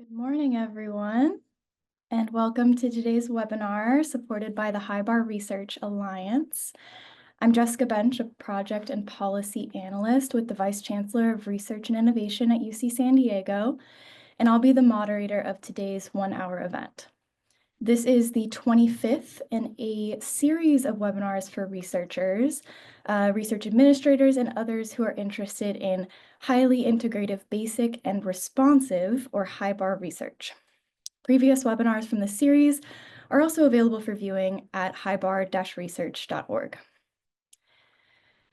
Good morning, everyone, and welcome to today's webinar supported by the High Bar Research Alliance. I'm Jessica Bench, a project and policy analyst with the Vice Chancellor of Research and Innovation at UC San Diego, and I'll be the moderator of today's one-hour event. This is the 25th in a series of webinars for researchers, research administrators, and others who are interested in highly integrative, basic, and responsive, or high bar research. Previous webinars from this series are also available for viewing at highbar-research.org.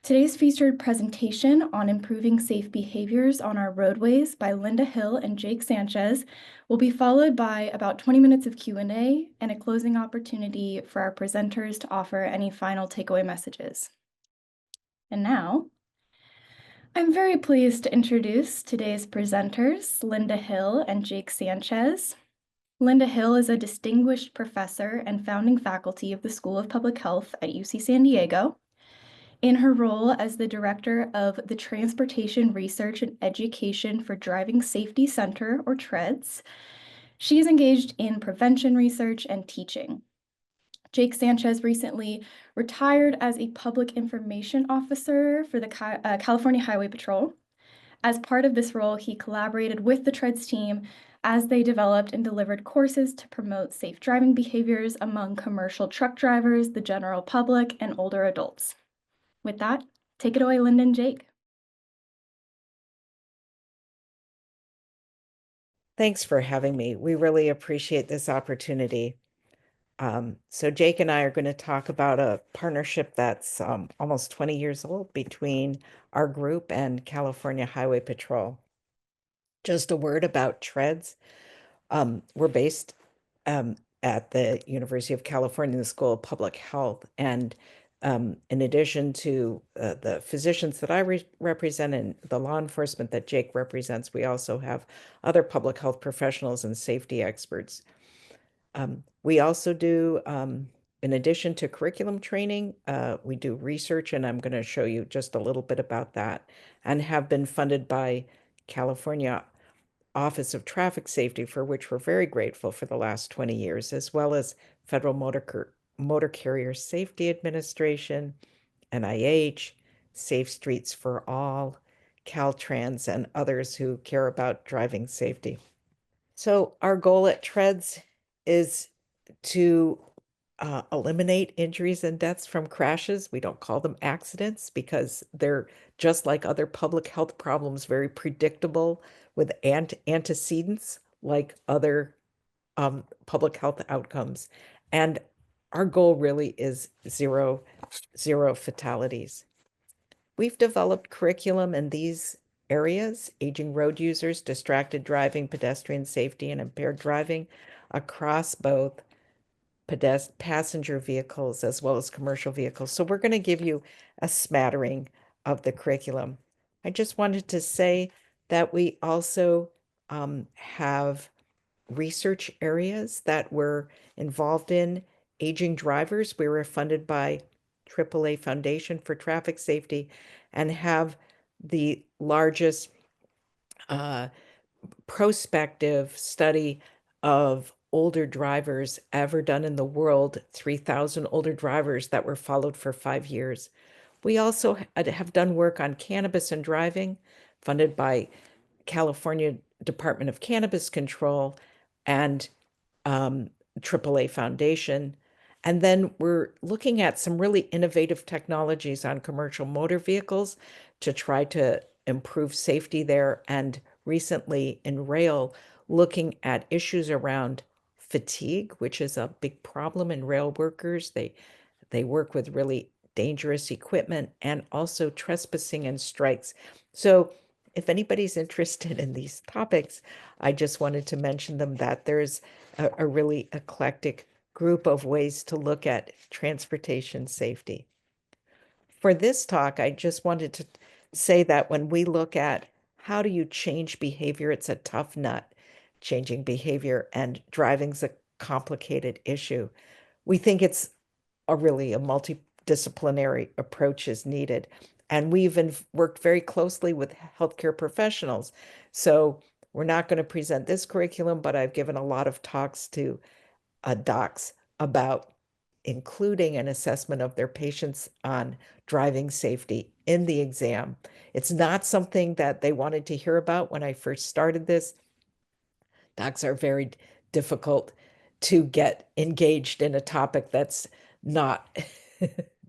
Today's featured presentation on improving safe behaviors on our roadways by Linda Hill and Jake Sanchez will be followed by about 20 minutes of Q&A and a closing opportunity for our presenters to offer any final takeaway messages. And now, I'm very pleased to introduce today's presenters, Linda Hill and Jake Sanchez. Linda Hill is a distinguished professor and founding faculty of the School of Public Health at UC San Diego. In her role as the director of the Transportation Research and Education for Driving Safety Center, or TREDS, she is engaged in prevention research and teaching. Jake Sanchez recently retired as a public information officer for the California Highway Patrol. As part of this role, he collaborated with the TREDS team as they developed and delivered courses to promote safe driving behaviors among commercial truck drivers, the general public, and older adults. With that, take it away, Linda and Jake. Thanks for having me. We really appreciate this opportunity. So Jake and I are going to talk about a partnership that's almost 20 years old between our group and California Highway Patrol. Just a word about TREDS. We're based at the University of California, the School of Public Health. And in addition to the physicians that I represent and the law enforcement that Jake represents, we also have other public health professionals and safety experts. We also do, in addition to curriculum training, we do research, and I'm going to show you just a little bit about that, and have been funded by California Office of Traffic Safety, for which we're very grateful for the last 20 years, as well as Federal Motor Carrier Safety Administration, NIH, Safe Streets for All, Caltrans, and others who care about driving safety. So our goal at TREDS is to eliminate injuries and deaths from crashes. We don't call them accidents because they're just like other public health problems, very predictable with antecedents like other public health outcomes. And our goal really is zero fatalities. We've developed curriculum in these areas: aging road users, distracted driving, pedestrian safety, and impaired driving across both passenger vehicles as well as commercial vehicles. So we're going to give you a smattering of the curriculum. I just wanted to say that we also have research areas that we're involved in. Aging drivers, we were funded by AAA Foundation for Traffic Safety and have the largest prospective study of older drivers ever done in the world, 3,000 older drivers that were followed for 5 years. We also have done work on cannabis and driving, funded by California Department of Cannabis Control and AAA Foundation. And then we're looking at some really innovative technologies on commercial motor vehicles to try to improve safety there. And recently in rail, looking at issues around fatigue, which is a big problem in rail workers. They work with really dangerous equipment, and also trespassing and strikes. So if anybody's interested in these topics, I just wanted to mention them, that there's a really eclectic group of ways to look at transportation safety. For this talk, I just wanted to say that when we look at how do you change behavior, it's a tough nut, changing behavior, and driving's a complicated issue. We think it's a multidisciplinary approach is needed. And we've worked very closely with healthcare professionals. So we're not going to present this curriculum, but I've given a lot of talks to docs about including an assessment of their patients on driving safety in the exam. It's not something that they wanted to hear about when I first started this. Docs are very difficult to get engaged in a topic that's not,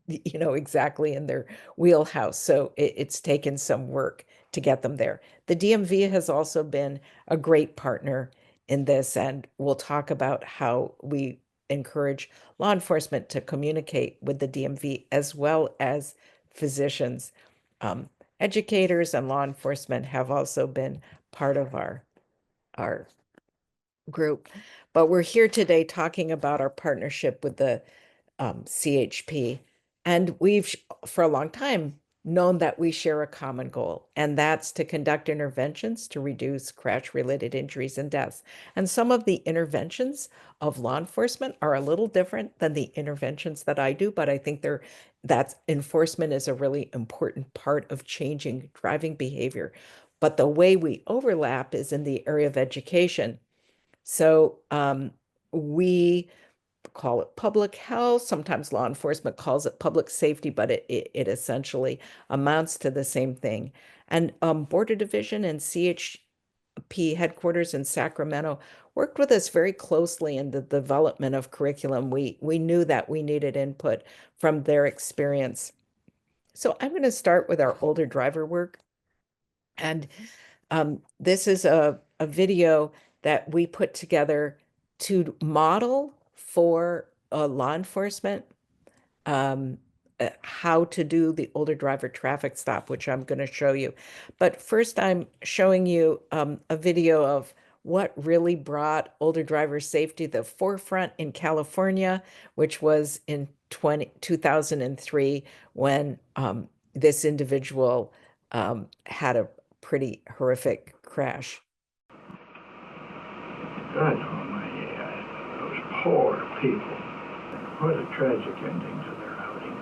exactly in their wheelhouse. So it's taken some work to get them there. The DMV has also been a great partner in this, and we'll talk about how we encourage law enforcement to communicate with the DMV as well as physicians. Um, Educators and law enforcement have also been part of our group. But we're here today talking about our partnership with the CHP. And we've, for a long time, known that we share a common goal, and that's to conduct interventions to reduce crash-related injuries and deaths. And some of the interventions of law enforcement are a little different than the interventions that I do, but I think that enforcement is a really important part of changing driving behavior. But the way we overlap is in the area of education. So we call it public health. Sometimes law enforcement calls it public safety, but it essentially amounts to the same thing. And Border Division and CHP headquarters in Sacramento worked with us very closely in the development of curriculum. We knew that we needed input from their experience. So I'm going to start with our older driver work. And this is a video that we put together to model for law enforcement how to do the older driver traffic stop, which I'm going to show you. But first, I'm showing you a video of what really brought older driver safety to the forefront in California, which was in 2003 when this individual had a pretty horrific crash. God almighty, those poor people. What a tragic ending to their outing.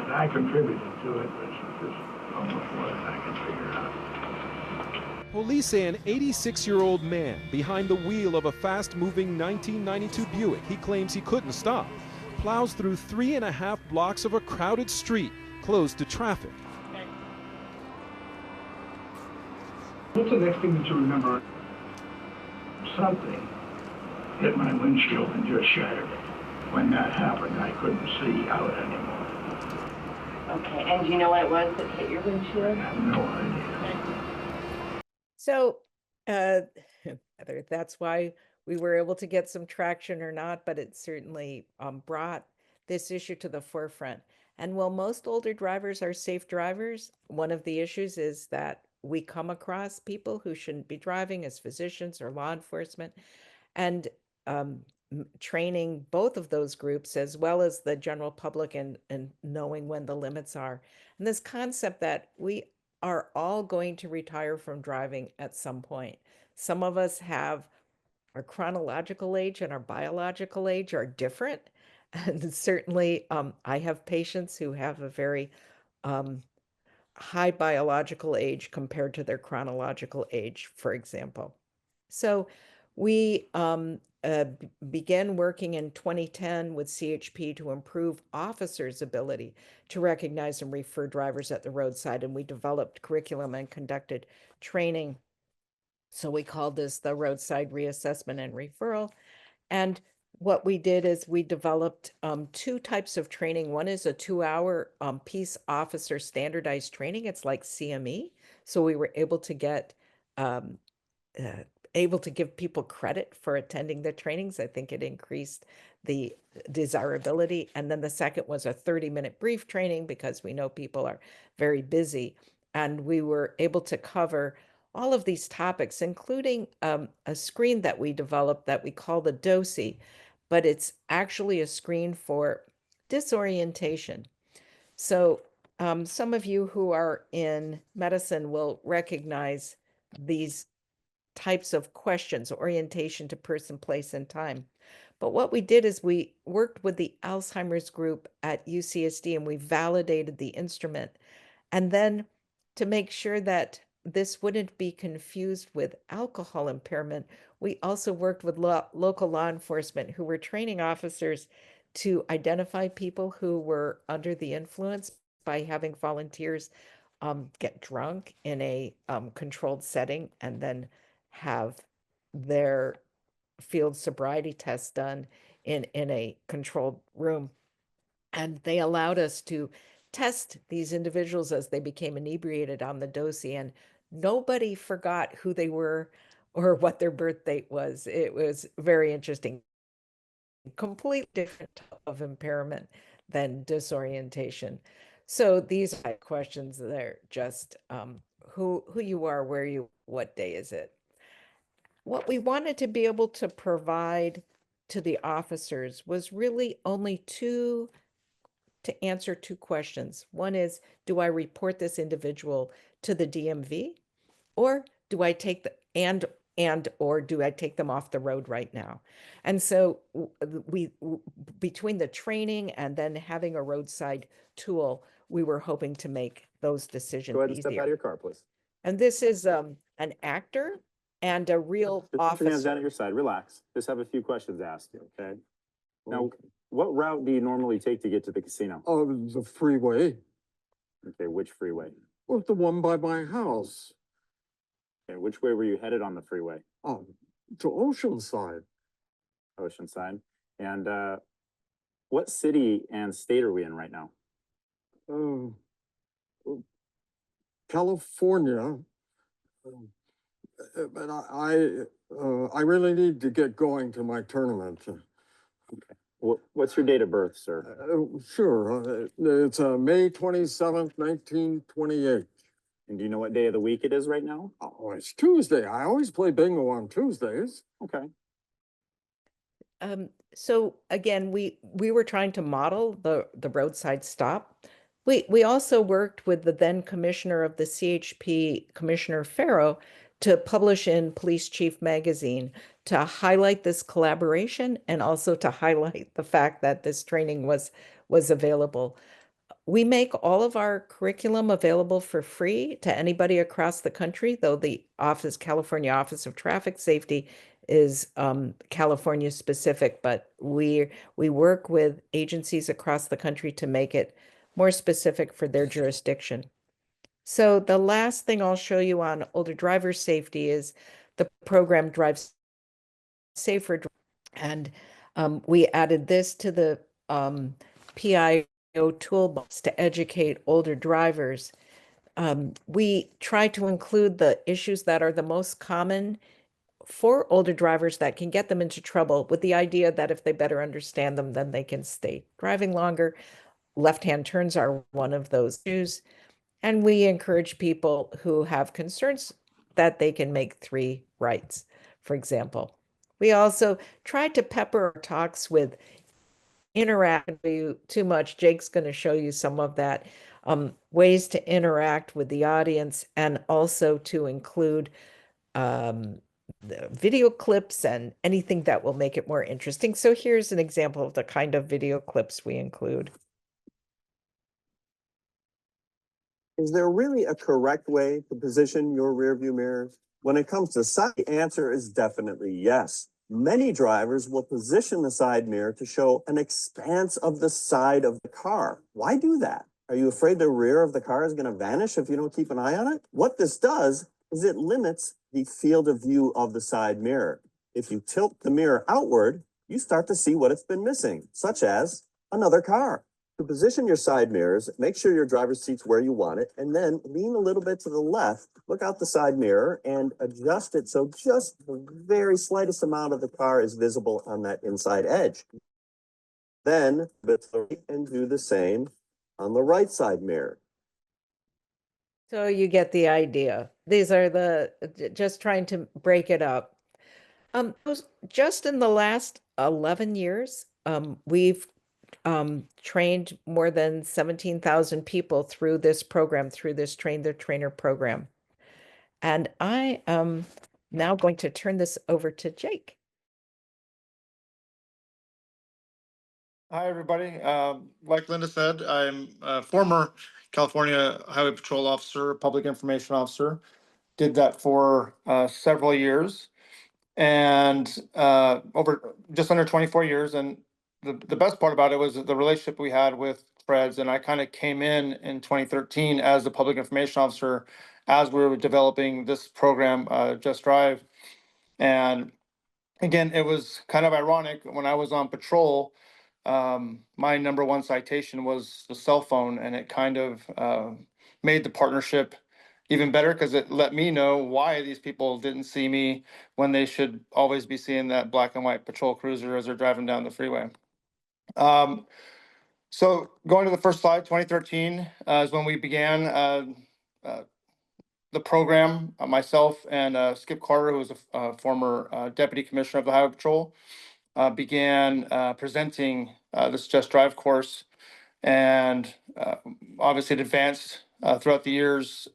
And I contributed to it, but it's just almost more than I can figure out. Police say an 86-year-old man behind the wheel of a fast-moving 1992 Buick he claims he couldn't stop plows through 3.5 blocks of a crowded street closed to traffic. What's the next thing that you remember? Something hit my windshield and just shattered it. When that happened, I couldn't see out anymore. Okay, and do you know what it was that hit your windshield? I have no idea. So whether that's why we were able to get some traction or not, but it certainly brought this issue to the forefront. And while most older drivers are safe drivers, one of the issues is that we come across people who shouldn't be driving as physicians or law enforcement. And training both of those groups as well as the general public and knowing when the limits are. And this concept that we are all going to retire from driving at some point. Some of us have our chronological age and our biological age are different. And certainly I have patients who have a very high biological age compared to their chronological age, for example. So we began working in 2010 with CHP to improve officers' ability to recognize and refer drivers at the roadside. And we developed curriculum and conducted training. So we called this the roadside reassessment and referral. And what we did is we developed two types of training. One is a 2-hour peace officer standardized training. It's like CME. So we were able to get able to give people credit for attending the trainings. I think it increased the desirability. And then the second was a 30-minute brief training because we know people are very busy. And we were able to cover all of these topics, including a screen that we developed that we call the DOSI, but it's actually a screen for disorientation. So some of you who are in medicine will recognize these types of questions, orientation to person, place, and time. But what we did is we worked with the Alzheimer's group at UCSD and we validated the instrument. And then to make sure that this wouldn't be confused with alcohol impairment, we also worked with local law enforcement who were training officers to identify people who were under the influence by having volunteers get drunk in a controlled setting and then have their field sobriety test done in a controlled room. And they allowed us to test these individuals as they became inebriated on the dosie, and nobody forgot who they were or what their birth date was. It was very interesting. Completely different type of impairment than disorientation. So these are questions that are just who you are, where you, what day is it? What we wanted to be able to provide to the officers was really only to answer two questions. One is, do I report this individual to the DMV, or do I take the or do I take them off the road right now? And so between the training and then having a roadside tool, we were hoping to make those decisions Go ahead and step out of easier. your car, please. And this is an actor and a real Just put your hands down at officer. your side. Relax. Just have a few questions to ask you, okay? Now, what route do you normally take to get to the casino? Oh, the freeway. Okay, which freeway? Well, the one by my house. Okay, which way were you headed on the freeway? Oh, to Oceanside. Oceanside. And what city and state are we in right now? Uh, California. But I really need to get going to my tournament. What's your date of birth, sir? Sure. It's May 27th, 1928. And do you know what day of the week it is right now? Oh, it's Tuesday. I always play bingo on Tuesdays. Okay. So again, we were trying to model the roadside stop. We also worked with the then commissioner of the CHP, Commissioner Farrow, to publish in Police Chief magazine to highlight this collaboration and also to highlight the fact that this training was available. We make all of our curriculum available for free to anybody across the country, though the California Office of Traffic Safety is California specific, but we work with agencies across the country to make it more specific for their jurisdiction. So the last thing I'll show you on older driver safety is the program Drive Safer. And we added this to the PIO toolbox to educate older drivers. We try to include the issues that are the most common for older drivers that can get them into trouble, with the idea that if they better understand them, then they can stay driving longer. Left-hand turns are one of those issues. And we encourage people who have concerns that they can make 3 rights, for example. We also try to pepper our talks with interact too much. Jake's going to show you some of that, ways to interact with the audience and also to include the video clips and anything that will make it more interesting. So here's an example of the kind of video clips we include. Is there really a correct way to position your rearview mirrors? When it comes to side, the answer is definitely yes. Many drivers will position the side mirror to show an expanse of the side of the car. Why do that? Are you afraid the rear of the car is going to vanish if you don't keep an eye on it? What this does is it limits the field of view of the side mirror. If you tilt the mirror outward, you start to see what it's been missing, such as another car. To position your side mirrors, make sure your driver's seat's where you want it, and then lean a little bit to the left, look out the side mirror, and adjust it so just the very slightest amount of the car is visible on that inside edge. Then, and do the same on the right side mirror. So you get the idea. These are just trying to break it up. Just in the last 11 years, we've trained more than 17,000 people through this program, through this Train the Trainer program. And I am now going to turn this over to Jake. Hi, everybody. Like Linda said, I'm a former California Highway Patrol officer, public information officer. did that for several years, and over just under 24 years. And the best part about it was the relationship we had with Fred's. And I kind of came in 2013 as the public information officer as we were developing this program, Just Drive. And again, it was kind of ironic when I was on patrol. My number one citation was the cell phone, and it kind of made the partnership even better because it let me know why these people didn't see me when they should always be seeing that black and white patrol cruiser as they're driving down the freeway. So going to the first slide, 2013 is when we began the program. Myself and Skip Carter, who was a former deputy commissioner of the Highway Patrol, began presenting this Just Drive course, and obviously it advanced throughout the years.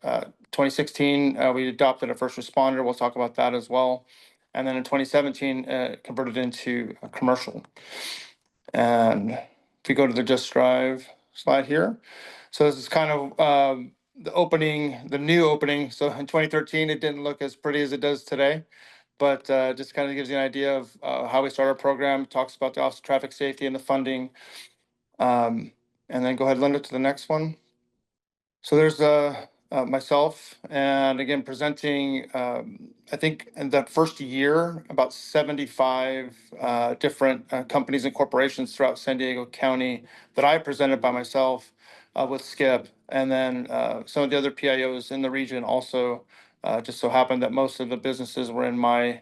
2016, we adopted a first responder. We'll talk about that as well. And then in 2017, converted into a commercial. And if we go to the Just Drive slide here. So this is kind of the opening, the new opening. So in 2013, it didn't look as pretty as it does today, but just kind of gives you an idea of how we start our program. Talks about the Office of Traffic Safety and the funding. And then go ahead, Linda, to the next one. So there's myself, and again, presenting, I think in that first year, about 75 different companies and corporations throughout San Diego County that I presented by myself with Skip. And then some of the other PIOs in the region also, just so happened that most of the businesses were in my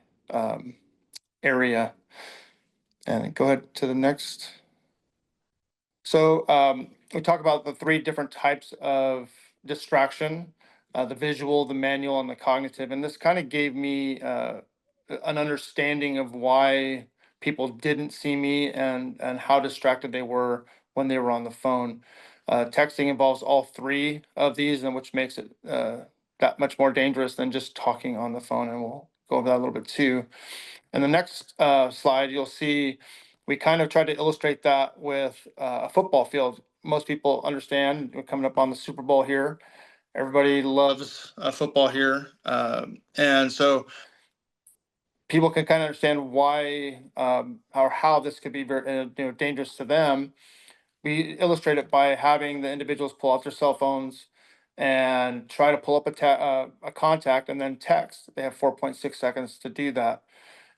area. And go ahead to the next. So we talk about the three different types of distraction, the visual, the manual, and the cognitive. And this kind of gave me an understanding of why people didn't see me and how distracted they were when they were on the phone. Texting involves all three of these, and which makes it that much more dangerous than just talking on the phone. And we'll go over that a little bit too. And the next slide, you'll see we kind of tried to illustrate that with a football field. Most people understand we're coming up on the Super Bowl here. Everybody loves football here. And so people can kind of understand why or how this could be very dangerous to them. We illustrate it by having the individuals pull out their cell phones and try to pull up a contact and then text. They have 4.6 seconds to do that.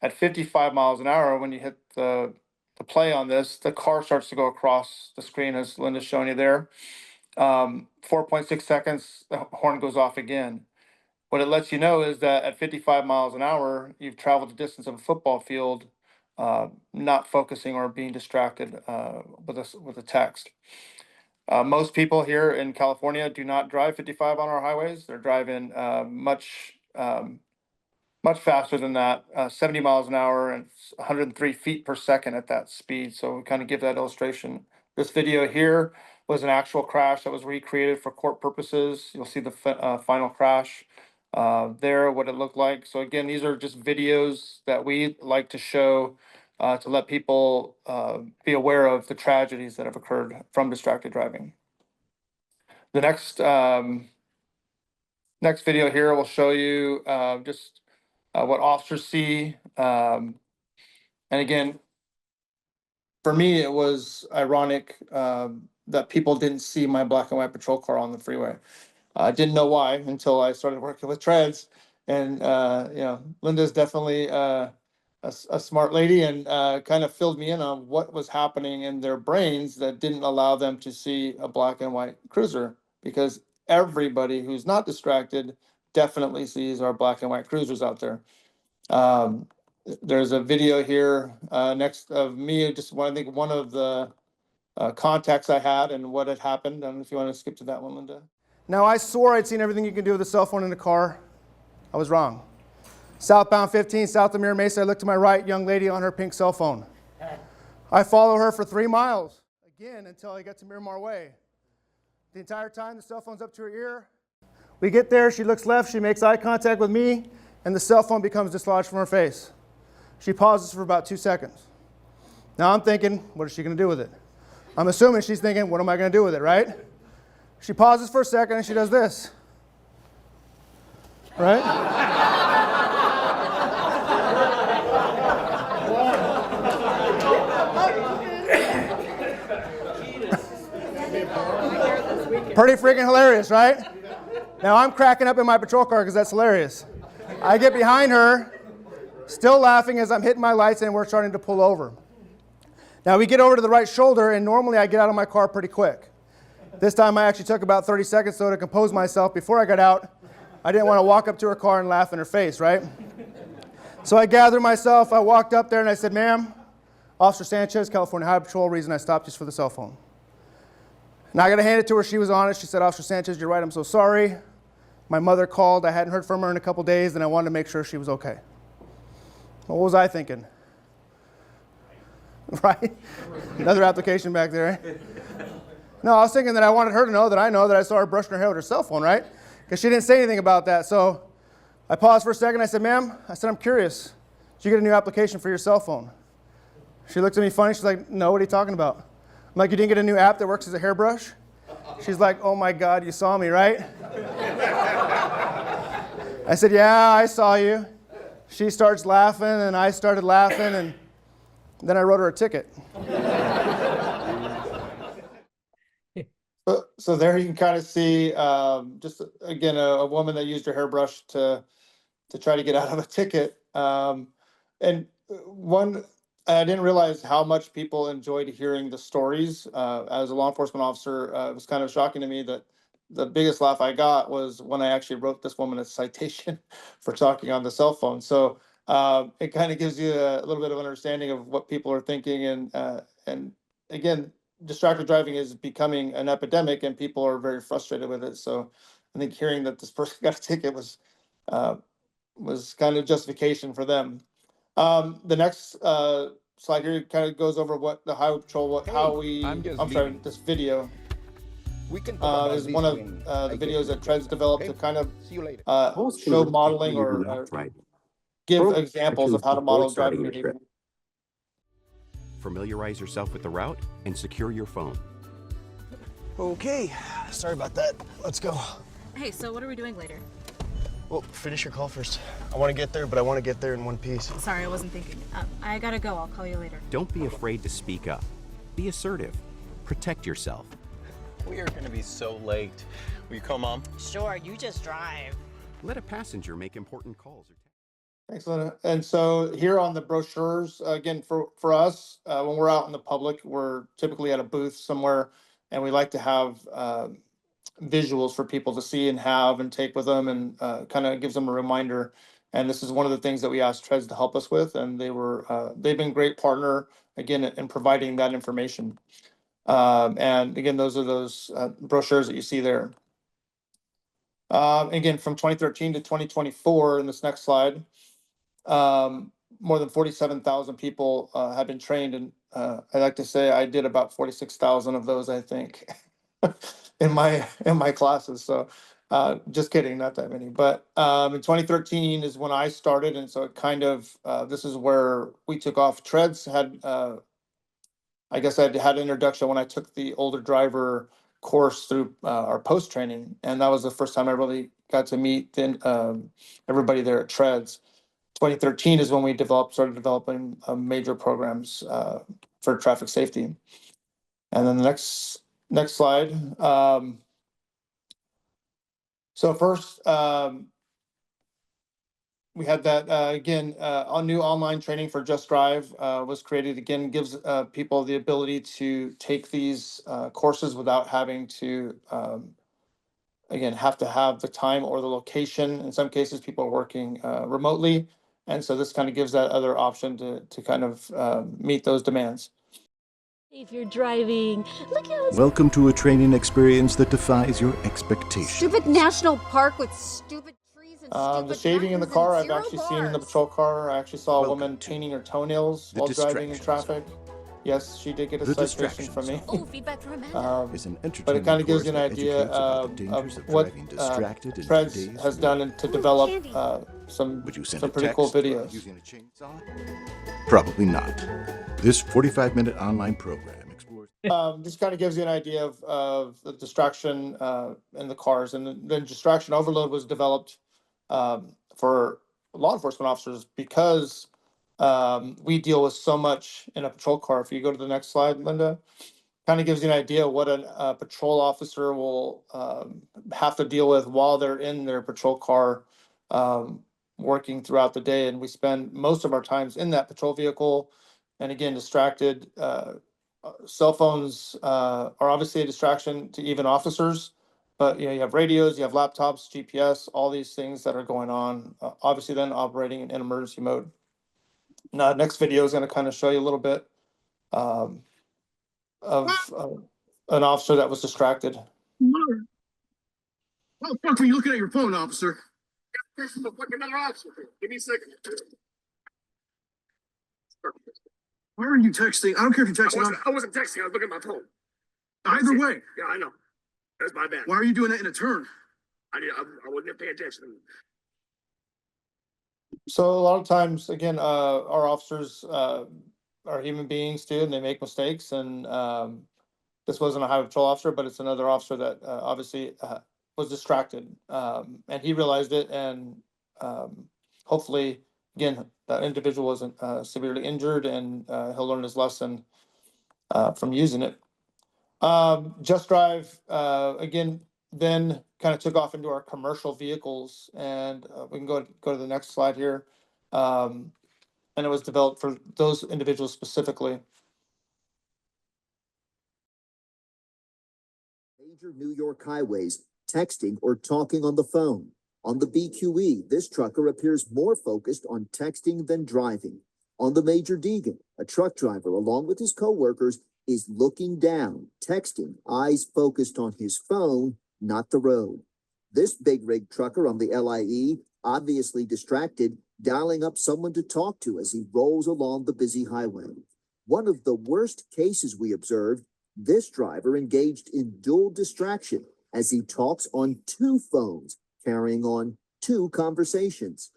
At 55 miles an hour, when you hit the play on this, the car starts to go across the screen, as Linda's showing you there. 4.6 seconds, the horn goes off again. What it lets you know is that at 55 miles an hour, you've traveled the distance of a football field, not focusing or being distracted with a text. Most people here in California do not drive 55 on our highways. They're driving much faster than that, 70 miles an hour and 103 feet per second at that speed. So we kind of give that illustration. This video here was an actual crash that was recreated for court purposes. You'll see the final crash there, what it looked like. So again, these are just videos that we like to show to let people be aware of the tragedies that have occurred from distracted driving. The next video here will show you just what officers see. And again, for me, it was ironic that people didn't see my black and white patrol car on the freeway. I didn't know why until I started working with Treds. And, Linda's definitely a smart lady and kind of filled me in on what was happening in their brains that didn't allow them to see a black and white cruiser, because everybody who's not distracted definitely sees our black and white cruisers out there. There's a video here next of me, just I think one of the contacts I had and what had happened. I don't know if you want to skip to that one, Linda. Now, I swore I'd seen everything you can do with a cell phone in the car. I was wrong. Southbound 15, south of Mira Mesa, I look to my right, young lady on her pink cell phone. I follow her for 3 miles, again, until I get to Miramar Way. The entire time, the cell phone's up to her ear. We get there, she looks left, she makes eye contact with me, and the cell phone becomes dislodged from her face. She pauses for about 2 seconds. Now I'm thinking, what is she going to do with it? I'm assuming she's thinking, what am I going to do with it, right? She pauses for a second and she does this. right? Pretty freaking hilarious, right? Now I'm cracking up in my patrol car because that's hilarious. I get behind her, still laughing as I'm hitting my lights and we're starting to pull over. Now we get over to the right shoulder and normally I get out of my car pretty quick. This time I actually took about 30 seconds though to compose myself before I got out. I didn't want to walk up to her car and laugh in her face, right? So I gathered myself, I walked up there and I said, "Ma'am, Officer Sanchez, California Highway Patrol, reason I stopped just for the cell phone." Now I got to hand it to her, she was honest. She said, "Officer Sanchez, you're right, I'm so sorry. My mother called, I hadn't heard from her in a couple days and I wanted to make sure she was okay." What was I thinking? Right? Another application back there, right? No, I was thinking that I wanted her to know that I saw her brushing her hair with her cell phone, right? Because she didn't say anything about that. So I paused for a second. I said, "Ma'am," I said, "I'm curious. Did you get a new application for your cell phone?" She looked at me funny. She's like, "No, what are you talking about?" I'm like, "You didn't get a new app that works as a hairbrush?" She's like, "Oh my God, you saw me, right?" I said, "Yeah, I saw you." She starts laughing and I started laughing and then I wrote her a ticket. So there you can kind of see, just again, a woman that used her hairbrush to try to get out of a ticket. And one, I didn't realize how much people enjoyed hearing the stories. As a law enforcement officer, it was kind of shocking to me that the biggest laugh I got was when I actually wrote this woman a citation for talking on the cell phone. So it kind of gives you a little bit of understanding of what people are thinking. And again, distracted driving is becoming an epidemic and people are very frustrated with it. So I think hearing that this person got a ticket was kind of justification for them. The next slide here kind of goes over what the Highway Patrol, this video is one of the videos that Treds developed to kind of show modeling or give examples of how to model driving behavior. Familiarize yourself with the route and secure your phone. Okay, sorry about that. Let's go. Hey, so what are we doing later? Well, finish your call first. I want to get there, but I want to get there in one piece. Sorry, I wasn't thinking. I gotta go. I'll call you later. Don't be afraid to speak up. Be assertive. Protect yourself. We are gonna be so late. Will you call Mom? Sure, you just drive. Let a passenger make important calls. Thanks, Lena. And so here on the brochures, again, for us, when we're out in the public, we're typically at a booth somewhere, and we like to have visuals for people to see and have and take with them, and kind of gives them a reminder. And this is one of the things that we asked Treds to help us with, and they've been a great partner, again, in providing that information. And again, those are those brochures that you see there. Again, from 2013 to 2024, in this next slide, more than 47,000 people have been trained, and I like to say I did about 46,000 of those, I think, in my classes. So just kidding, not that many. But in 2013 is when I started, and so it kind of this is where we took off. Treds had, I guess, I had an introduction when I took the older driver course through our post training, and that was the first time I really got to meet everybody there at Treds. 2013 is when we started developing major programs for traffic safety. And then the next slide. So first, we had that again, a new online training for Just Drive was created. Again, gives people the ability to take these courses without having to, again, have to have the time or the location. In some cases, people are working remotely. And so this kind of gives that other option to kind of meet those demands. If you're driving, look how Welcome to a training experience that defies your expectations. Stupid national park with stupid trees and stupid the shaving in the car, I've actually bars. seen in the patrol car. I actually saw a woman painting her toenails while driving in traffic. Yes, she did get a citation from me. Oh, feedback from Amanda. But it kind of gives you an idea of what Treds has done to develop some pretty cool videos. Using a chainsaw? Probably not. This 45-minute online program explores. Just kind of gives you an idea of the distraction in the cars, and then distraction overload was developed for law enforcement officers because we deal with so much in a patrol car. If you go to the next slide, Linda, kind of gives you an idea of what a patrol officer will have to deal with while they're in their patrol car working throughout the day. And we spend most of our times in that patrol vehicle and again, distracted. Cell phones are obviously a distraction to even officers, but you have radios, you have laptops, GPS, all these things that are going on, obviously then operating in emergency mode. Now, next video is going to kind of show you a little bit of an officer that was distracted. What the fuck are you looking at your phone, officer? This is a fucking another officer. Give me a second. Why are you texting? I don't care if you're texting. I wasn't texting. I was looking at my phone. Either way. Yeah, I know. That's my bad. Why are you doing that in a turn? I wasn't paying attention. So a lot of times, again, our officers are human beings too, and they make mistakes. And this wasn't a highway patrol officer, but it's another officer that obviously was distracted, and he realized it. And hopefully, again, that individual wasn't severely injured, and he'll learn his lesson from using it. Just Drive again. Then kind of took off into our commercial vehicles, and we can go to the next slide here. And it was developed for those individuals specifically. Major New York highways, texting or talking on the phone. On the BQE, this trucker appears more focused on texting than driving. On the Major Deegan, a truck driver, along with his co-workers, is looking down, texting, eyes focused on his phone, not the road. This big rig trucker on the LIE, obviously distracted, dialing up someone to talk to as he rolls along the busy highway. One of the worst cases we observed, this driver engaged in dual distraction as he talks on two phones, carrying on two conversations.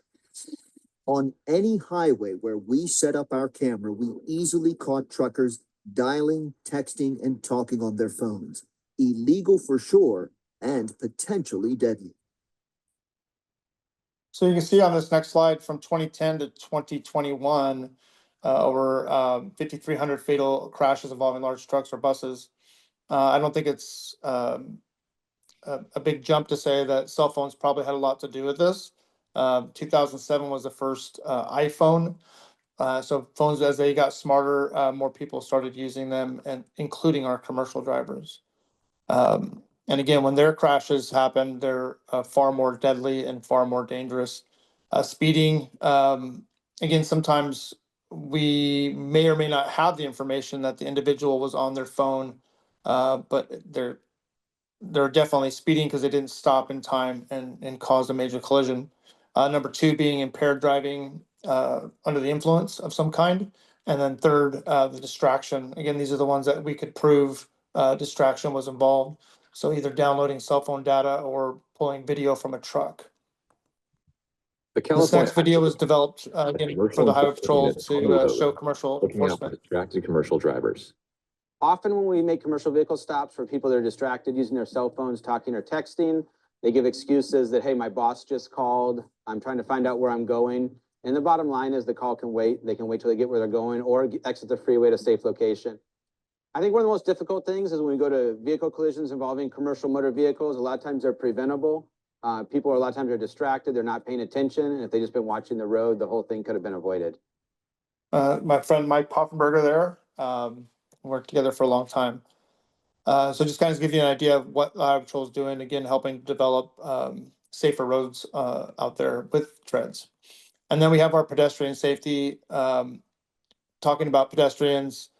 On any highway where we set up our camera, we easily caught truckers dialing, texting, and talking on their phones. Illegal for sure, and potentially deadly. So you can see on this next slide from 2010 to 2021, over 5,300 fatal crashes involving large trucks or buses. I don't think it's a big jump to say that cell phones probably had a lot to do with this. 2007 was the first iPhone. So phones, as they got smarter, more people started using them, and including our commercial drivers. And again, when their crashes happen, they're far more deadly and far more dangerous. Speeding, again, sometimes we may or may not have the information that the individual was on their phone, but they're definitely speeding because they didn't stop in time and caused a major collision. Number two being impaired driving under the influence of some kind. And then third, the distraction. Again, these are the ones that we could prove distraction was involved. So either downloading cell phone data or pulling video from a truck. This next video was developed again for the Highway Patrol to show commercial enforcement. Distracted commercial drivers. Often when we make commercial vehicle stops for people that are distracted using their cell phones, talking or texting, they give excuses that, hey, my boss just called, I'm trying to find out where I'm going. And the bottom line is the call can wait. They can wait till they get where they're going or exit the freeway to a safe location. I think one of the most difficult things is when we go to vehicle collisions involving commercial motor vehicles, a lot of times they're preventable. People are a lot of times are distracted, they're not paying attention. And if they just been watching the road, the whole thing could have been avoided. My friend Mike Poffenberger there, worked together for a long time. So just kind of give you an idea of what Highway Patrol is doing, again, helping develop safer roads out there with treads. And then we have our pedestrian safety, talking about pedestrians.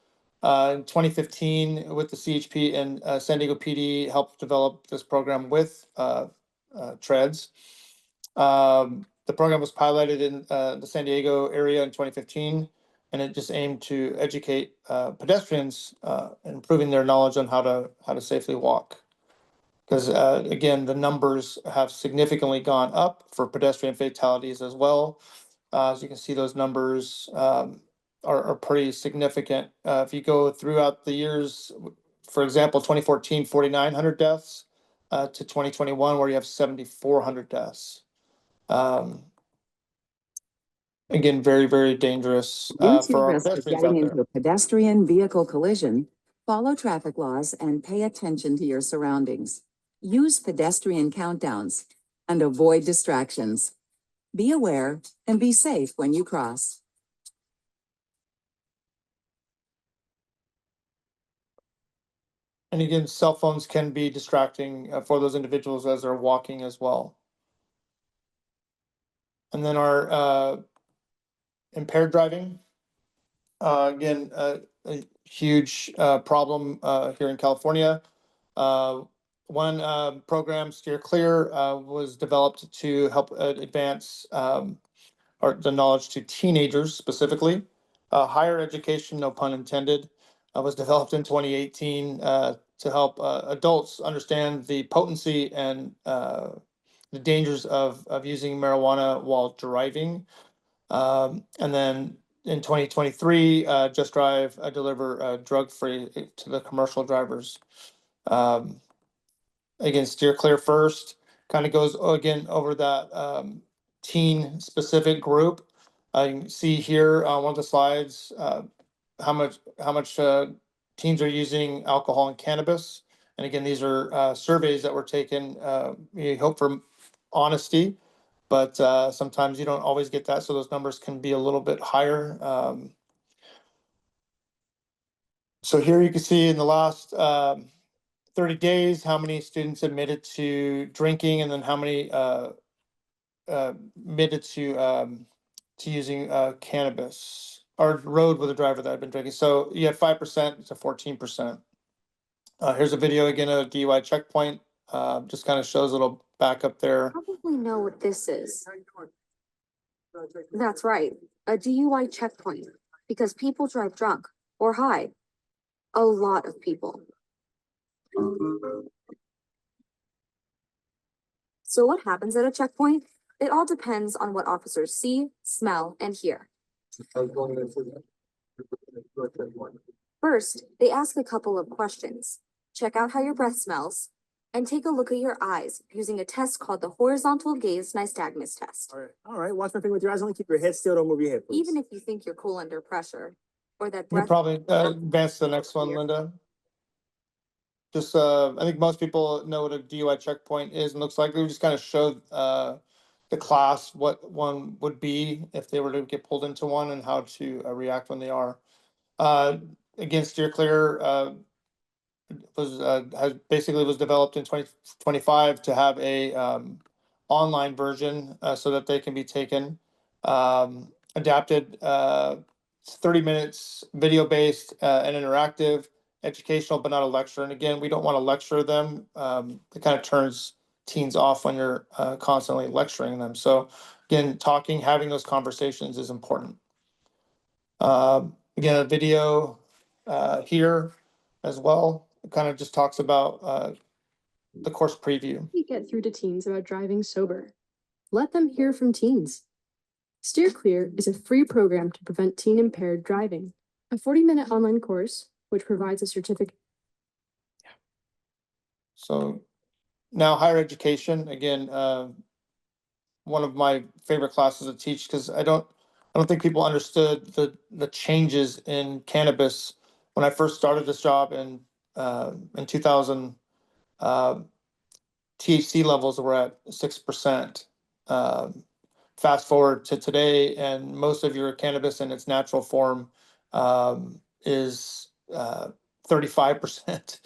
In 2015, with the CHP and San Diego PD helped develop this program with treads. The program was piloted in the San Diego area in 2015, and it just aimed to educate pedestrians, improving their knowledge on how to safely walk. Because again, the numbers have significantly gone up for pedestrian fatalities as well. As you can see, those numbers are pretty significant. If you go throughout the years, for example, 2014, 4,900 deaths to 2021, where you have 7,400 deaths. Again, very, very dangerous Once you for our risk pedestrians getting out there. into a pedestrian vehicle collision, follow traffic laws and pay attention to your surroundings. Use pedestrian countdowns and avoid distractions. Be aware and be safe when you cross. And again, cell phones can be distracting for those individuals as they're walking as well. And then our impaired driving, again, a huge problem here in California. One program, Steer Clear, was developed to help advance the knowledge to teenagers specifically. Higher education, no pun intended, was developed in 2018 to help adults understand the potency and the dangers of using marijuana while driving. And then in 2023, Just Drive deliver drug-free to the commercial drivers. Again, Steer Clear first kind of goes again over that teen specific group. You can see here on one of the slides how much teens are using alcohol and cannabis. And again, these are surveys that were taken. We hope for honesty, but sometimes you don't always get that, so those numbers can be a little bit higher. So here you can see in the last 30 days how many students admitted to drinking, and then how many admitted to using cannabis or rode with a driver that had been drinking. So you have 5% to 14%. Here's a video again of a DUI checkpoint. Just kind of shows a little back up there. Probably know what this is. That's right, a DUI checkpoint, because people drive drunk or high. A lot of people. So what happens at a checkpoint? It all depends on what officers see, smell, and hear. First, they ask a couple of questions. Check out how your breath smells, and take a look at your eyes using a test called the horizontal gaze nystagmus test. All right, watch my thing with your eyes only. Keep your head still, don't move your head, please. Even if you think you're cool under pressure, or that You breath. probably advance to the next one, Linda. Just, I think most people know what a DUI checkpoint is and looks like. We just kind of showed the class what one would be if they were to get pulled into one, and how to react when they are. Again, Steer Clear was developed in 2025 to have a online version so that they can be taken, adapted, 30 minutes, video based and interactive, educational, but not a lecture. And again, we don't want to lecture them. It kind of turns teens off when you're constantly lecturing them. So again, talking, having those conversations is important. Again, a video here as well. It kind of just talks about the course preview. You get through to teens about driving sober. Let them hear from teens. Steer Clear is a free program to prevent teen impaired driving. A 40-minute online course, which provides a certificate. So now higher education, again, one of my favorite classes to teach, because I don't think people understood the changes in cannabis. When I first started this job in 2000, THC levels were at 6%. Fast forward to today, and most of your cannabis in its natural form is 35%.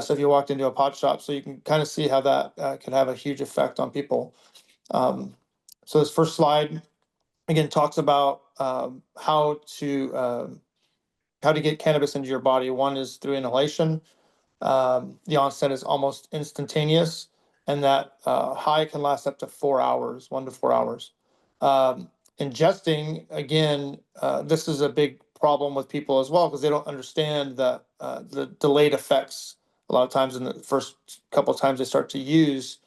So if you walked into a pot shop, so you can kind of see how that can have a huge effect on people. So this first slide, again, talks about how to get cannabis into your body. One is through inhalation. The onset is almost instantaneous, and that high can last up to 4 hours, 1 to 4 hours. Ingesting, again, this is a big problem with people as well, because they don't understand that the delayed effects a lot of times in the first couple of times they start to use.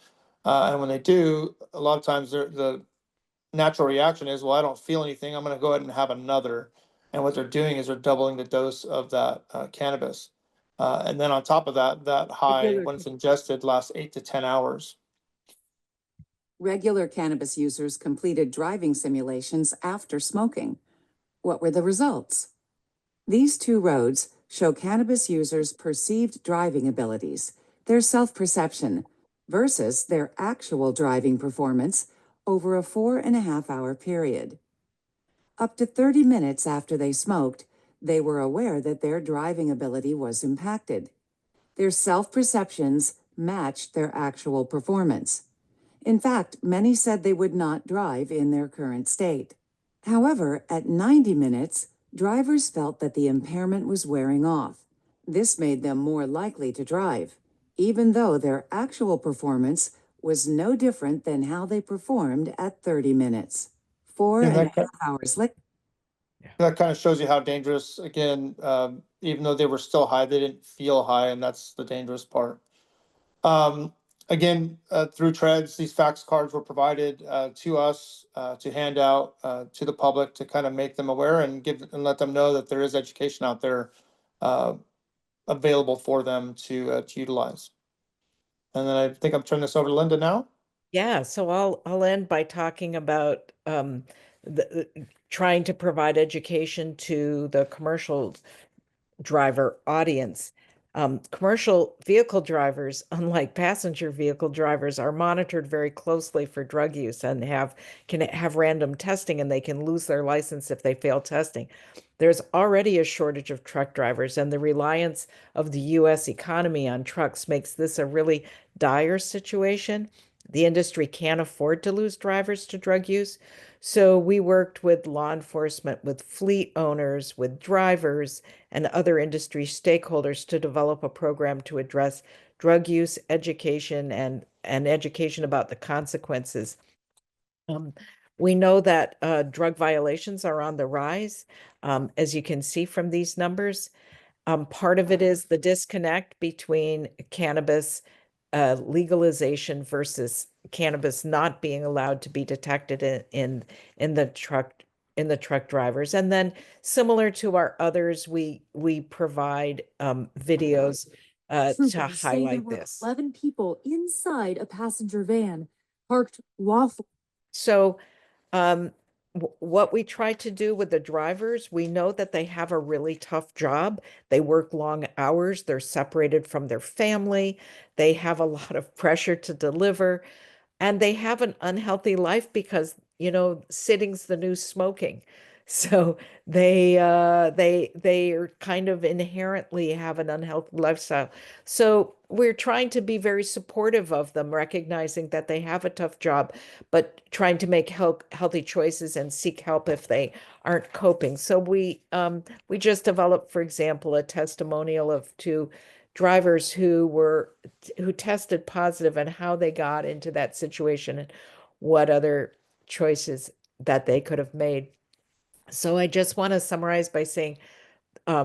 And when they do, a lot of times the natural reaction is, well, I don't feel anything, I'm going to go ahead and have another. And what they're doing is they're doubling the dose of that cannabis. And then on top of that, that high, when it's ingested, lasts 8 to 10 hours. Regular cannabis users completed driving simulations after smoking. What were the results? These two roads show cannabis users' perceived driving abilities, their self-perception, versus their actual driving performance over a 4.5-hour period. Up to 30 minutes after they smoked, they were aware that their driving ability was impacted. Their self-perceptions matched their actual performance. In fact, many said they would not drive in their current state. However, at 90 minutes, drivers felt that the impairment was wearing off. This made them more likely to drive, even though their actual performance was no different than how they performed at 30 minutes. Four Yeah, and a half hours later. that kind of shows you how dangerous, again, even though they were still high, they didn't feel high, and that's the dangerous part. Again, through TREADS, these fax cards were provided to us to hand out to the public to kind of make them aware and let them know that there is education out there available for them to utilize. And then I think I'm turning this over to Linda now. Yeah, so I'll end by talking about trying to provide education to the commercial driver audience. Commercial vehicle drivers, unlike passenger vehicle drivers, are monitored very closely for drug use and can have random testing, and they can lose their license if they fail testing. There's already a shortage of truck drivers, and the reliance of the U.S. economy on trucks makes this a really dire situation. The industry can't afford to lose drivers to drug use. So we worked with law enforcement, with fleet owners, with drivers, and other industry stakeholders to develop a program to address drug use education and education about the consequences. Um, we know that drug violations are on the rise, as you can see from these numbers. Part of it is the disconnect between cannabis legalization versus cannabis not being allowed to be detected in the truck drivers. And then similar to our others, we provide videos to Troopers say there highlight were this. 11 people inside a passenger van parked lawfully. So what we try to do with the drivers, we know that they have a really tough job. They work long hours. They're separated from their family. They have a lot of pressure to deliver, and they have an unhealthy life because, sitting's the new smoking. So they are kind of inherently have an unhealthy lifestyle. So we're trying to be very supportive of them, recognizing that they have a tough job, but trying to make healthy choices and seek help if they aren't coping. So we just developed, for example, a testimonial of two drivers who tested positive and how they got into that situation and what other choices that they could have made. So I just want to summarize by saying,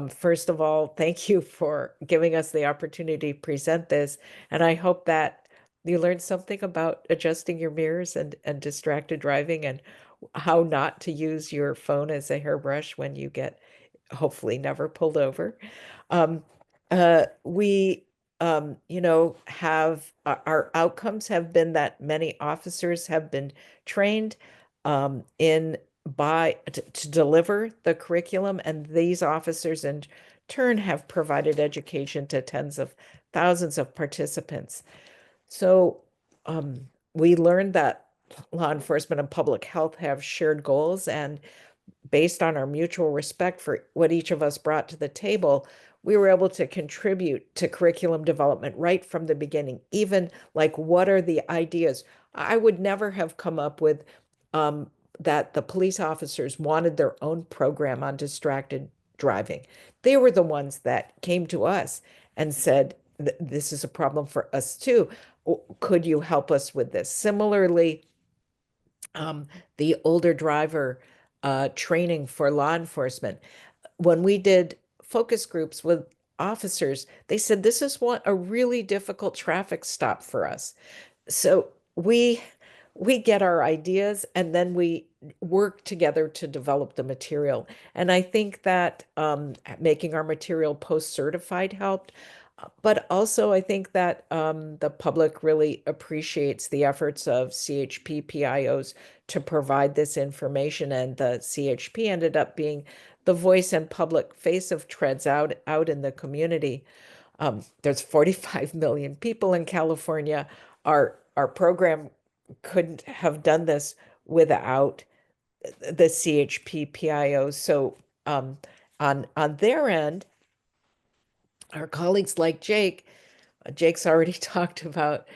first of all, thank you for giving us the opportunity to present this. And I hope that you learned something about adjusting your mirrors and distracted driving and how not to use your phone as a hairbrush when you get hopefully never pulled over. Um, we, have our outcomes have been that many officers have been trained in to deliver the curriculum, and these officers in turn have provided education to tens of thousands of participants. So we learned that law enforcement and public health have shared goals, and based on our mutual respect for what each of us brought to the table, we were able to contribute to curriculum development right from the beginning, even like what are the ideas. I would never have come up with that the police officers wanted their own program on distracted driving. They were the ones that came to us and said, this is a problem for us too. Could you help us with this? Similarly, the older driver training for law enforcement. When we did focus groups with officers, they said this is a really difficult traffic stop for us. So we get our ideas and then we work together to develop the material. And I think that making our material post-certified helped. But also, I think that the public really appreciates the efforts of CHP PIOs to provide this information, and the CHP ended up being the voice and public face of TREDS out in the community. There's 45 million people in California. Our program couldn't have done this without the CHP PIOs. So on their end, our colleagues like Jake's already talked about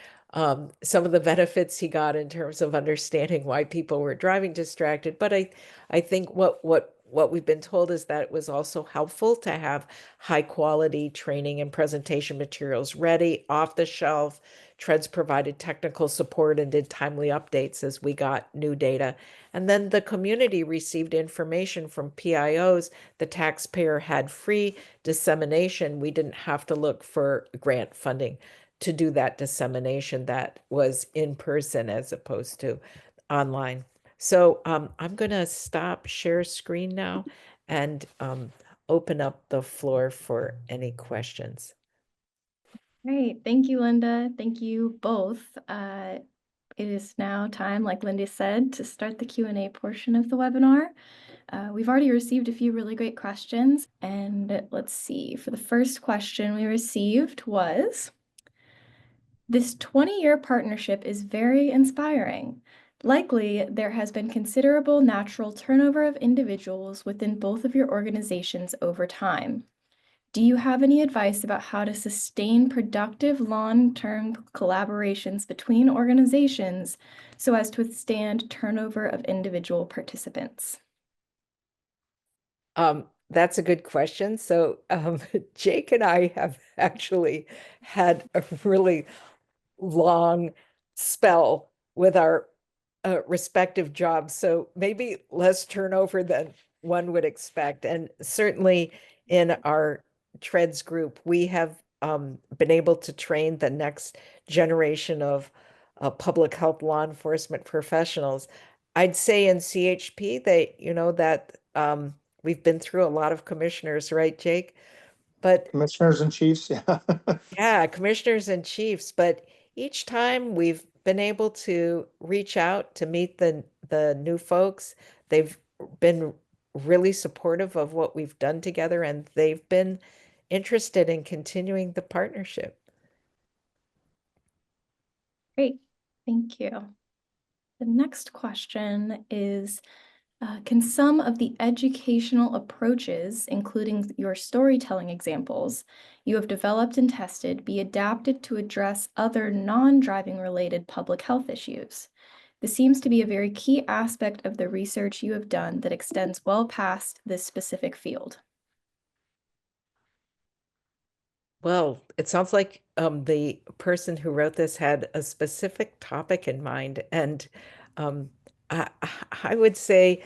some of the benefits he got in terms of understanding why people were driving distracted. But I think what we've been told is that it was also helpful to have high quality training and presentation materials ready off the shelf. Treds provided technical support and did timely updates as we got new data. And then the community received information from PIOs. The taxpayer had free dissemination. We didn't have to look for grant funding to do that dissemination that was in person as opposed to online. So I'm going to stop share screen now and open up the floor for any questions. Great. Thank you, Linda. Thank you both. It is now time, like Linda said, to start the Q&A portion of the webinar. We've already received a few really great questions, and let's see. For the first question we received was, this 20-year partnership is very inspiring. Likely, there has been considerable natural turnover of individuals within both of your organizations over time. Do you have any advice about how to sustain productive long-term collaborations between organizations so as to withstand turnover of individual participants? That's a good question. So Jake and I have actually had a really long spell with our respective jobs. So maybe less turnover than one would expect. And certainly in our TREDS group, we have been able to train the next generation of public health law enforcement professionals. I'd say in CHP, that we've been through a lot of commissioners, right, Jake? But Commissioners and chiefs, yeah. yeah, commissioners and chiefs, but each time we've been able to reach out to meet the new folks. They've been really supportive of what we've done together, and they've been interested in continuing the partnership. Great, thank you. The next question is, can some of the educational approaches, including your storytelling examples, you have developed and tested, be adapted to address other non-driving related public health issues? This seems to be a very key aspect of the research you have done that extends well past this specific field. Well, it sounds like the person who wrote this had a specific topic in mind, and I, I would say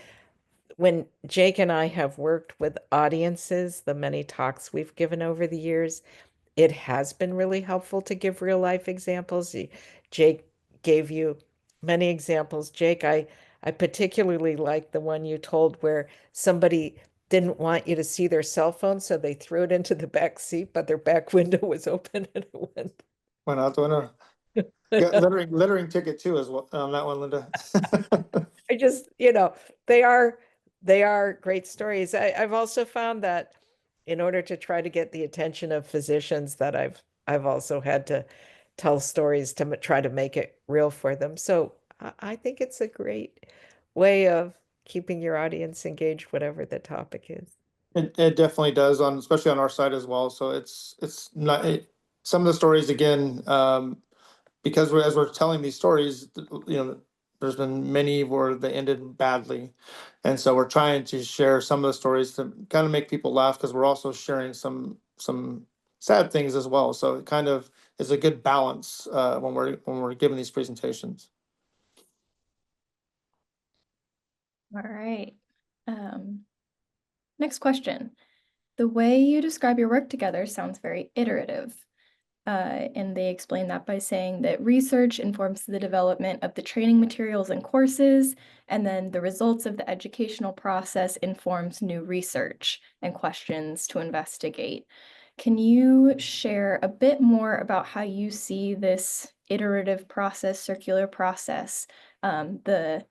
when Jake and I have worked with audiences, the many talks we've given over the years, it has been really helpful to give real life examples. Jake gave you many examples. Jake, I particularly like the one you told where somebody didn't want you to see their cell phone, so they threw it into the back seat, but their back window was open and it Went out the window. Got littering ticket too as well on that one, Linda. I just, they are great stories. I've also found that in order to try to get the attention of physicians, that I've also had to tell stories to try to make it real for them. So I think it's a great way of keeping your audience engaged, whatever the topic is. It definitely does, especially on our side as well. So it's not some of the stories again, because as we're telling these stories, there's been many where they ended badly, and so we're trying to share some of the stories to kind of make people laugh, because we're also sharing some sad things as well. So it kind of is a good balance when we're giving these presentations. All right. Next question. The way you describe your work together sounds very iterative. And they explain that by saying that research informs the development of the training materials and courses, and then the results of the educational process informs new research and questions to investigate. can you share a bit more about how you see this iterative process, circular process? The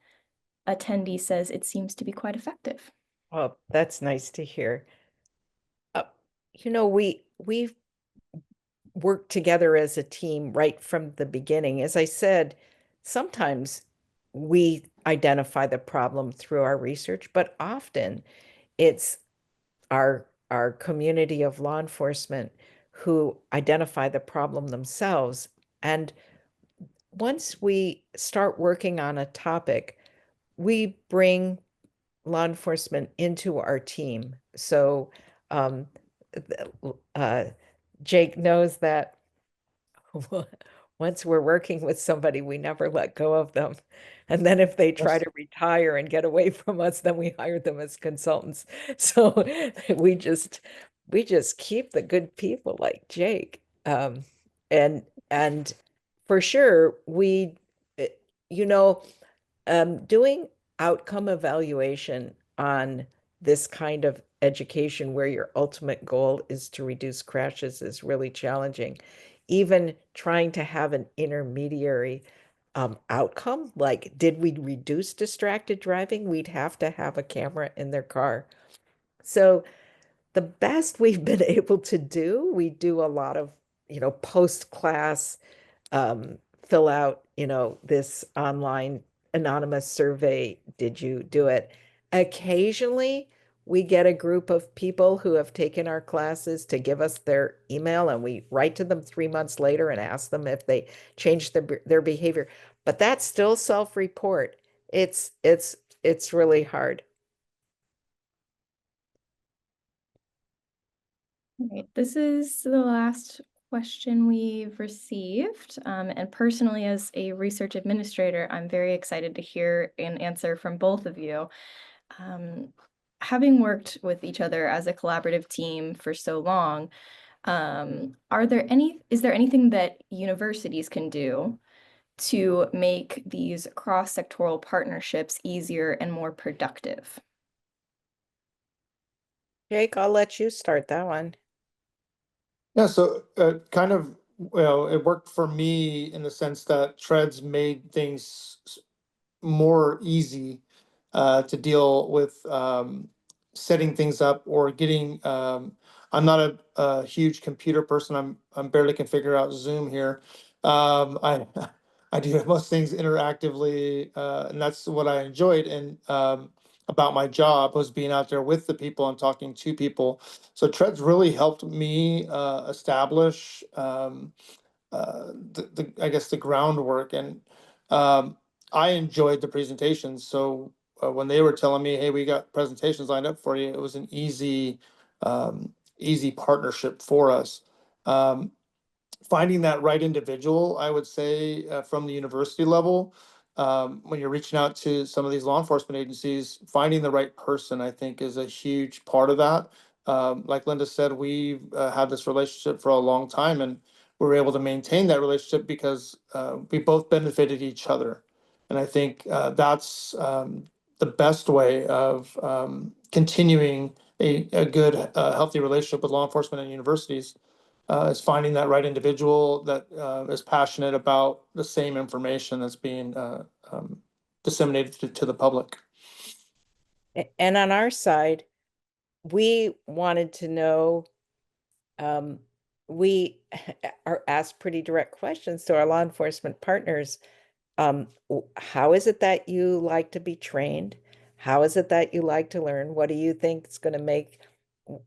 attendee says it seems to be quite effective. Well, that's nice to hear. Uh, we've worked together as a team right from the beginning. As I said, sometimes we identify the problem through our research, but often it's our community of law enforcement who identify the problem themselves. And once we start working on a topic, we bring law enforcement into our team. So um, uh, Jake knows that once we're working with somebody, we never let go of them. And then if they try to retire and get away from us, then we hire them as consultants. So we just we just keep the good people like Jake. And for sure, eh, you know, doing outcome evaluation on this kind of education where your ultimate goal is to reduce crashes is really challenging. Even trying to have an intermediary outcome, like did we reduce distracted driving? We'd have to have a camera in their car. So the best we've been able to do, we do a lot of, post-class fill out, this online anonymous survey. Did you do it? Occasionally, we get a group of people who have taken our classes to give us their email, and we write to them 3 months later and ask them if they changed their behavior. But that's still self-report. It's really hard. All right, this is the last question we've received. And personally, as a research administrator, I'm very excited to hear an answer from both of you. Having worked with each other as a collaborative team for so long, is there anything that universities can do to make these cross-sectoral partnerships easier and more productive? Jake, I'll let you start that one. Yeah, so well, it worked for me in the sense that Treads made things more easy to deal with setting things up or getting. I'm not a huge computer person. I'm barely can figure out Zoom here. I I do most things interactively, and that's what I enjoyed. And about my job was being out there with the people and talking to people. So Treads really helped me establish I guess the groundwork, and I enjoyed the presentations. So when they were telling me, "Hey, we got presentations lined up for you," it was an easy partnership for us. Um, Finding that right individual, I would say, from the university level, when you're reaching out to some of these law enforcement agencies, finding the right person, I think, is a huge part of that. Like Linda said, we've had this relationship for a long time, and we're able to maintain that relationship because we both benefited each other. And I think that's the best way of continuing a good, healthy relationship with law enforcement and universities, is finding that right individual that is passionate about the same information that's being disseminated to the public. And on our side, we wanted to know, we are asked pretty direct questions to our law enforcement partners. How is it that you like to be trained? How is it that you like to learn? What do you think is going to make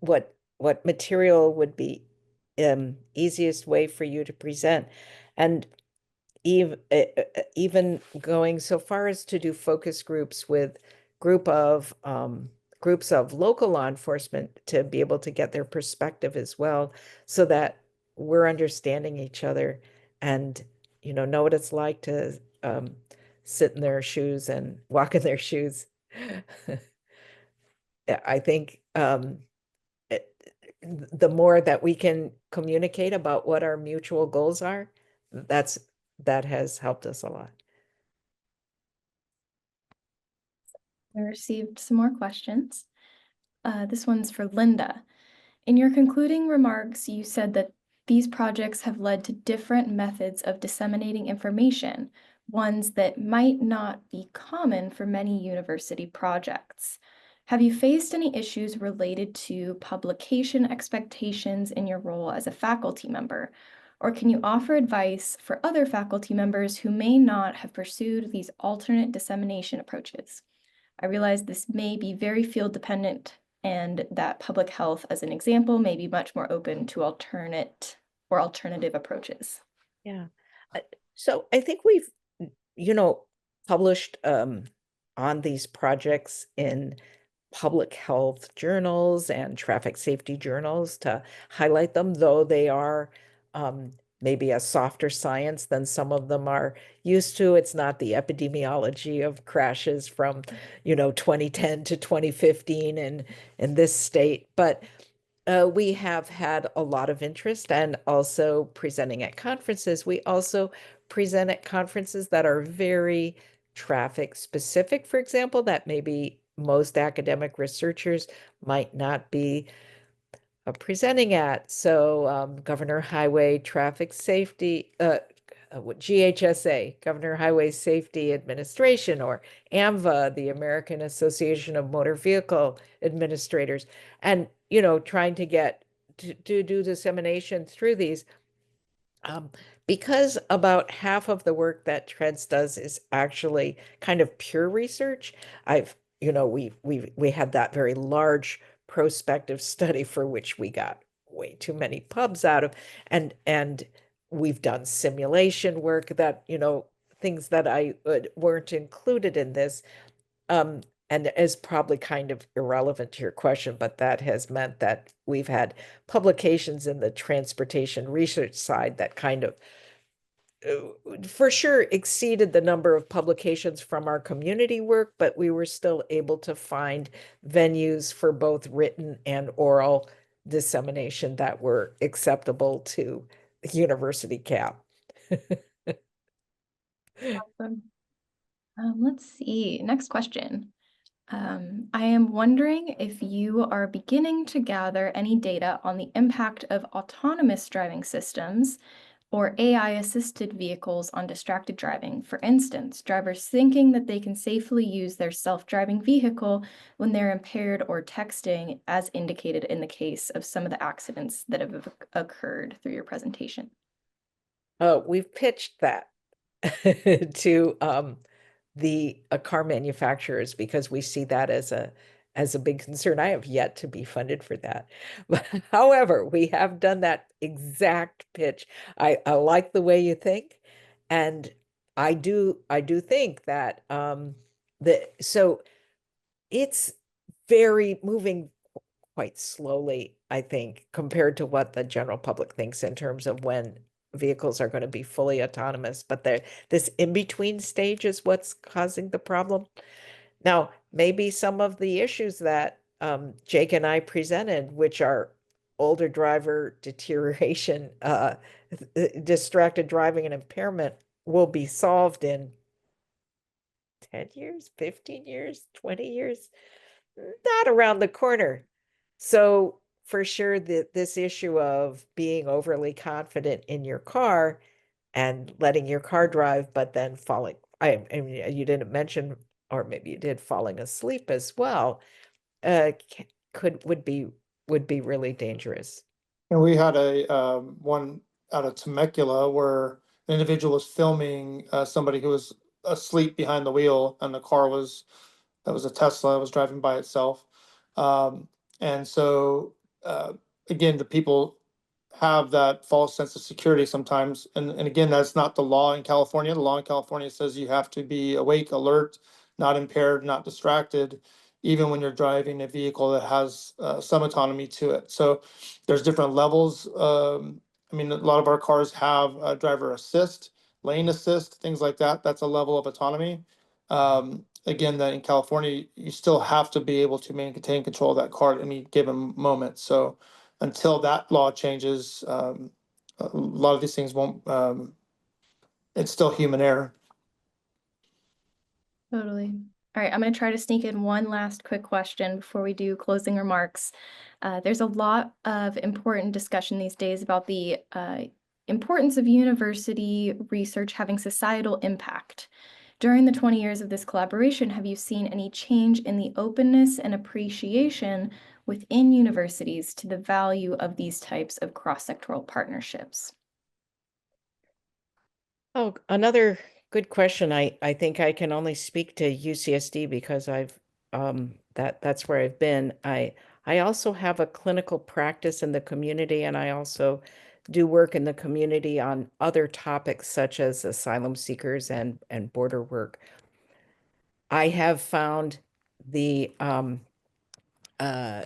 what material would be easiest way for you to present? And even going so far as to do focus groups with group of groups of local law enforcement to be able to get their perspective as well, so that we're understanding each other and know what it's like to sit in their shoes and walk in their shoes. I think the more that we can communicate about what our mutual goals are, that has helped us a lot. I received some more questions. This one's for Linda. In your concluding remarks, you said that these projects have led to different methods of disseminating information, ones that might not be common for many university projects. Have you faced any issues related to publication expectations in your role as a faculty member? Or can you offer advice for other faculty members who may not have pursued these alternate dissemination approaches? I realize this may be very field dependent and that public health, as an example, may be much more open to alternative approaches. Yeah. So I think we've, published on these projects in public health journals and traffic safety journals to highlight them, though they are maybe a softer science than some of them are used to. It's not the epidemiology of crashes from, 2010 to 2015 in this state, but we have had a lot of interest and also presenting at conferences. We also present at conferences that are very traffic specific, for example, that maybe most academic researchers might not be presenting at. So Governor Highway Traffic Safety, GHSA, Governor Highway Safety Administration, or AMVA, the American Association of Motor Vehicle Administrators, and trying to get to do dissemination through these. Because about half of the work that TREDS does is actually kind of pure research. We had that very large prospective study for which we got way too many pubs out of, and we've done simulation work that, things that weren't included in this. And is probably kind of irrelevant to your question, but that has meant that we've had publications in the transportation research side that kind of for sure exceeded the number of publications from our community work, but we were still able to find venues for both written and oral dissemination that were acceptable to university cap. Awesome. Let's see. Next question. I am wondering if you are beginning to gather any data on the impact of autonomous driving systems or AI-assisted vehicles on distracted driving. For instance, drivers thinking that they can safely use their self-driving vehicle when they're impaired or texting, as indicated in the case of some of the accidents that have occurred through your presentation. We've pitched that to the car manufacturers because we see that as a big concern. I have yet to be funded for that. But however, we have done that exact pitch. I like the way you think, and I do think that so it's very moving quite slowly, I think, compared to what the general public thinks in terms of when vehicles are going to be fully autonomous. But this in-between stage is what's causing the problem. Now, maybe some of the issues that Jake and I presented, which are older driver deterioration, distracted driving and impairment, will be solved in 10 years, 15 years, 20 years, not around the corner. So for sure, this issue of being overly confident in your car and letting your car drive, but then falling, I mean, you didn't mention, or maybe you did, falling asleep as well, would be really dangerous. And we had a one out of Temecula where an individual was filming somebody who was asleep behind the wheel, and that was a Tesla, was driving by itself. And so again, the people have that false sense of security sometimes. And again, that's not the law in California. The law in California says you have to be awake, alert, not impaired, not distracted, even when you're driving a vehicle that has some autonomy to it. So there's different levels. I mean, a lot of our cars have driver assist, lane assist, things like that. That's a level of autonomy. Again, that in California, you still have to be able to maintain control of that car at any given moment. So until that law changes, a lot of these things won't, it's still human error. Totally. All right, I'm going to try to sneak in one last quick question before we do closing remarks. There's a lot of important discussion these days about the importance of university research having societal impact. During the 20 years of this collaboration, have you seen any change in the openness and appreciation within universities to the value of these types of cross-sectoral partnerships? Oh, another good question. I think I can only speak to UCSD because I've that's where I've been. I also have a clinical practice in the community, and I also do work in the community on other topics such as asylum seekers and border work. I have found the I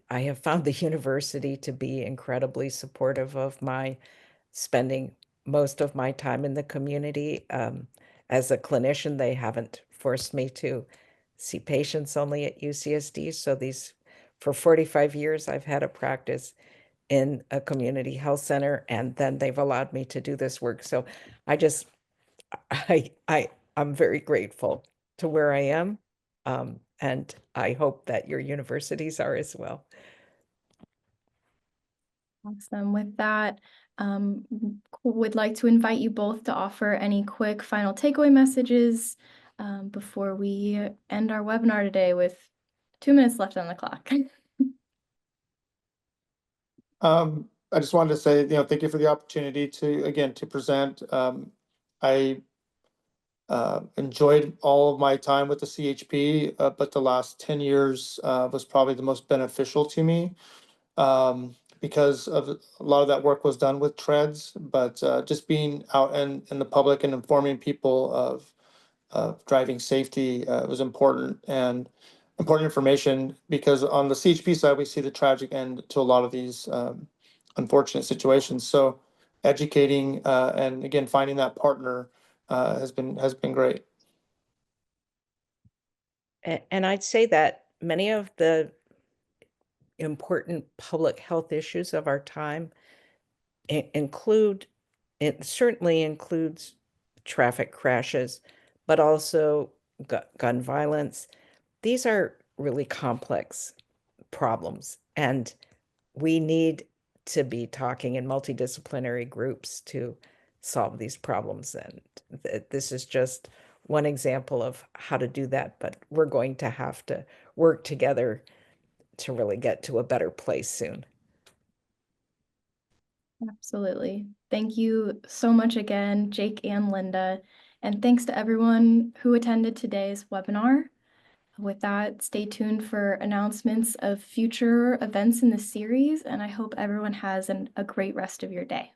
have found the university to be incredibly supportive of my spending most of my time in the community. As a clinician, they haven't forced me to see patients only at UCSD. So for 45 years, I've had a practice in a community health center, and then they've allowed me to do this work. So I just, I'm very grateful to where I am. And I hope that your universities are as well. Awesome. With that, would like to invite you both to offer any quick final takeaway messages before we end our webinar today with 2 minutes left on the clock. I just wanted to say, thank you for the opportunity to present. I enjoyed all of my time with the CHP, but the last 10 years was probably the most beneficial to me because of a lot of that work was done with TREDS, but just being out in the public and informing people of driving safety was important and important information, because on the CHP side, we see the tragic end to a lot of these unfortunate situations. So educating and again, finding that partner has been great. And I'd say that many of the important public health issues of our time it certainly includes traffic crashes, but also gun violence. These are really complex problems, and we need to be talking in multidisciplinary groups to solve these problems. And this is just one example of how to do that, but we're going to have to work together to really get to a better place soon. Absolutely. Thank you so much again, Jake and Linda. And thanks to everyone who attended today's webinar. With that, stay tuned for announcements of future events in the series, and I hope everyone has a great rest of your day.